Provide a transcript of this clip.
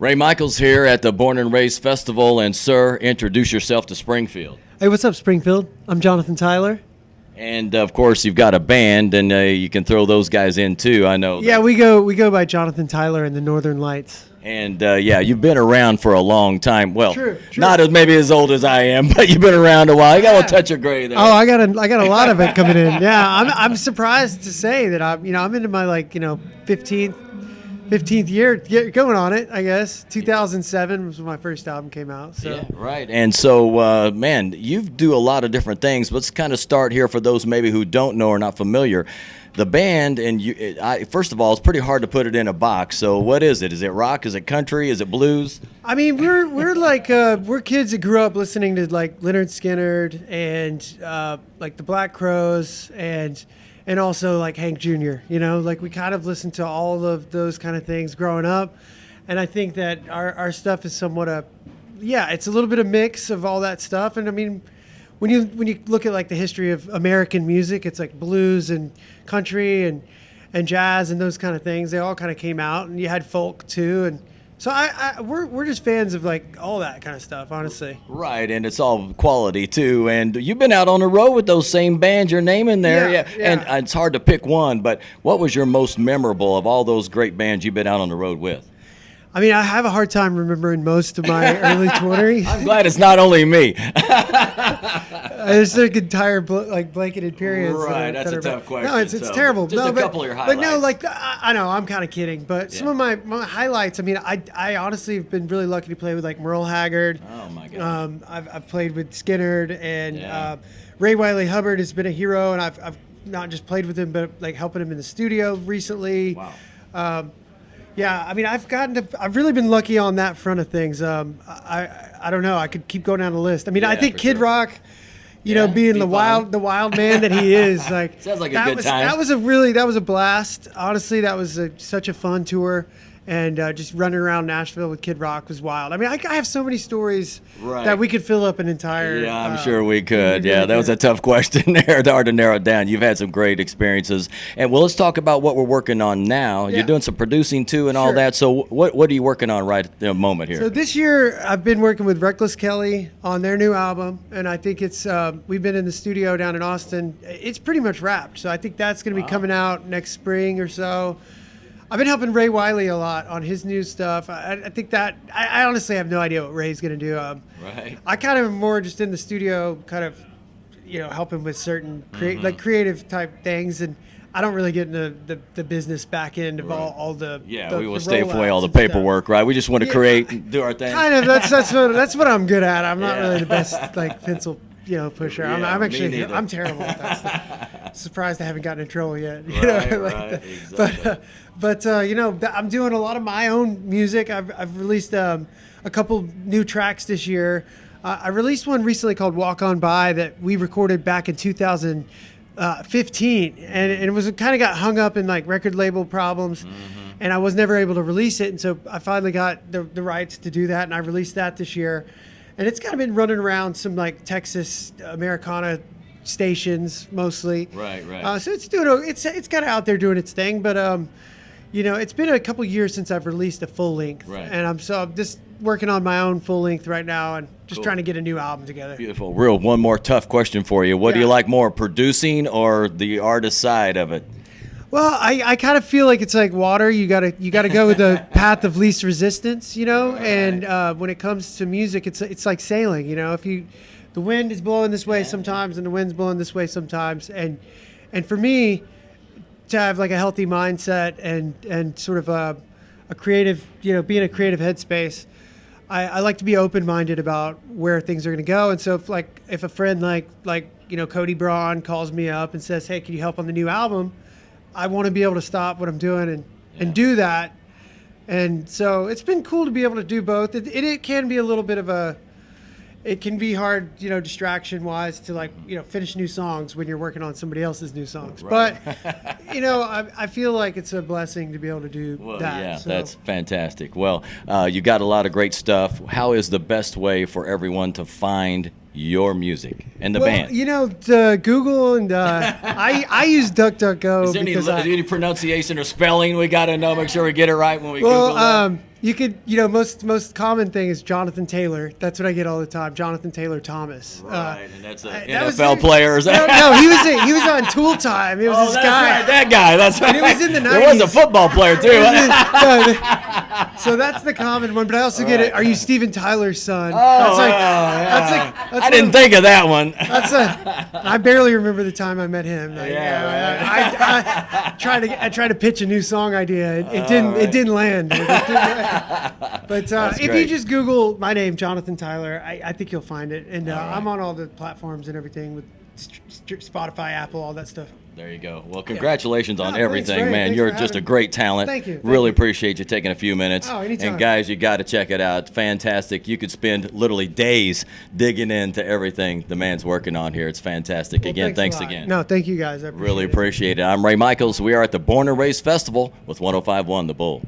Ray Michaels here at the Born and Raised Festival, and sir, introduce yourself to Springfield. Hey, what's up, Springfield? I'm Jonathan Tyler. And of course, you've got a band, and you can throw those guys in too. I know. Yeah, we go by Jonathan Tyler and the Northern Lights. And yeah, you've been around for a long time. Well, True. not as maybe as old as I am, but you've been around a while. You got a touch of gray there. Oh, I got a lot of it coming in. Yeah, I'm surprised to say that I'm into my 15th year going on it, I guess. 2007 was when my first album came out. So. Yeah, right. And so, man, you do a lot of different things. Let's kind of start here for those maybe who don't know or not familiar. The band, and first of all, it's pretty hard to put it in a box. So what is it? Is it rock? Is it country? Is it blues? I mean, we're like we're kids that grew up listening to like Lynyrd Skynyrd and like the Black Crowes and also like Hank Jr. Like we kind of listened to all of those kind of things growing up, and I think that our stuff is somewhat it's a little bit of mix of all that stuff. And I mean, when you look at like the history of American music, it's like blues and country and jazz and those kind of things. They all kind of came out, and you had folk too. And so we're just fans of like all that kind of stuff, honestly. Right, and it's all quality too. And you've been out on the road with those same bands you're naming there. Yeah. And it's hard to pick one, but what was your most memorable of all those great bands you've been out on the road with? I mean, I have a hard time remembering most of my early 20s. I'm glad it's not only me. There's like entire blanketed periods. Right, that's a tough question. No, it's terrible. Just a couple of your highlights. But no, I know, I'm kind of kidding. But some of my highlights, I mean, I honestly have been really lucky to play with like Merle Haggard. Oh, my God. I've played with Skynyrd, and Ray Wiley Hubbard has been a hero, and I've not just played with him, but like helping him in the studio recently. Wow. Yeah, I mean, I've really been lucky on that front of things. I don't know. I could keep going down the list. I mean, I think Kid Rock, being the wild man that he is, like sounds like a good time. That was a blast. Honestly, that was such a fun tour. And just running around Nashville with Kid Rock was wild. I mean, I have so many stories that we could fill up an entire. Yeah, I'm sure we could. Yeah, that was a tough question there. It's hard to narrow it down. You've had some great experiences. And well, let's talk about what we're working on now. Yeah. You're doing some producing too and all that. So what are you working on right at the moment here? So this year I've been working with Reckless Kelly on their new album, and I think it's we've been in the studio down in Austin. It's pretty much wrapped. So I think that's going to be coming out next spring or so. I've been helping Ray Wiley a lot on his new stuff. I think that I honestly have no idea what Ray's going to do. Right. I kind of am more just in the studio, kind of, helping with certain creative type things, and I don't really get into the business back end of all the. Yeah, we will stay away all the paperwork, right? We just want to create and do our thing. Kind of. That's what I'm good at. I'm not really the best like pencil. Pusher. Yeah, I'm terrible at that stuff. Surprised I haven't gotten in trouble yet. Right, exactly. But I'm doing a lot of my own music. I've released a couple new tracks this year. I released one recently called "Walk On By" that we recorded back in 2015, and it was kind of got hung up in like record label problems, and I was never able to release it. And so I finally got the rights to do that, and I released that this year. And it's kind of been running around some like Texas Americana stations mostly. Right. So it's kind of out there doing its thing, but it's been a couple years since I've released a full length, and I'm just working on my own full length right now and just trying to get a new album together. Beautiful. One more tough question for you. What do you like more, producing or the artist side of it? Well, I kind of feel like it's like water. You gotta go with the path of least resistance, And when it comes to music, it's like sailing, If the wind is blowing this way sometimes, and the wind's blowing this way sometimes, and for me to have like a healthy mindset and sort of a creative, be in a creative headspace, I like to be open-minded about where things are going to go. And so if a friend like Cody Braun calls me up and says, "Hey, can you help on the new album?" I want to be able to stop what I'm doing and do that. And so it's been cool to be able to do both. It can be a little bit of it can be hard, distraction wise to finish new songs when you're working on somebody else's new songs. Right. But, I feel like it's a blessing to be able to do that. Yeah, so. That's fantastic. Well, you got a lot of great stuff. How is the best way for everyone to find your music and the Well, band? you know, Google and I use DuckDuckGo Is there because any pronunciation or spelling we got to know? Make sure we get it right when we well, Google that. you could, most common thing is Jonathan Taylor. That's what I get all the time. Jonathan Taylor Thomas. Right, and that's an that was NFL it. player. Is that? No, he was on Tool Time. It was Oh, this that's guy. right, that guy. That's right. it was in the There was a 90s. football player too. So that's the common one, but I also get it. Are you Steven Tyler's son? Oh, that's I didn't think of that one. I barely remember the time I met him. Like, Yeah, I tried to pitch a new song idea. It didn't land. But if you great. just Google my name, Jonathan Tyler, I think you'll find it. And I'm on all the platforms and everything with Spotify, Apple, all that stuff. There you go. Well, congratulations on No, thanks, everything, Ray. man. Thanks You're for just a having me. great talent. Thank you. Thank Really you. appreciate you taking a few minutes. Oh, anytime. And guys, you got to check it out. Fantastic. You could spend literally days digging into everything the man's working on here. It's fantastic. Well, Again, thanks a lot. again. No, thank you guys. I appreciate Really it. appreciate it. I'm Ray Michaels. We are at the Born and Raised Festival with 105.1 The Bull.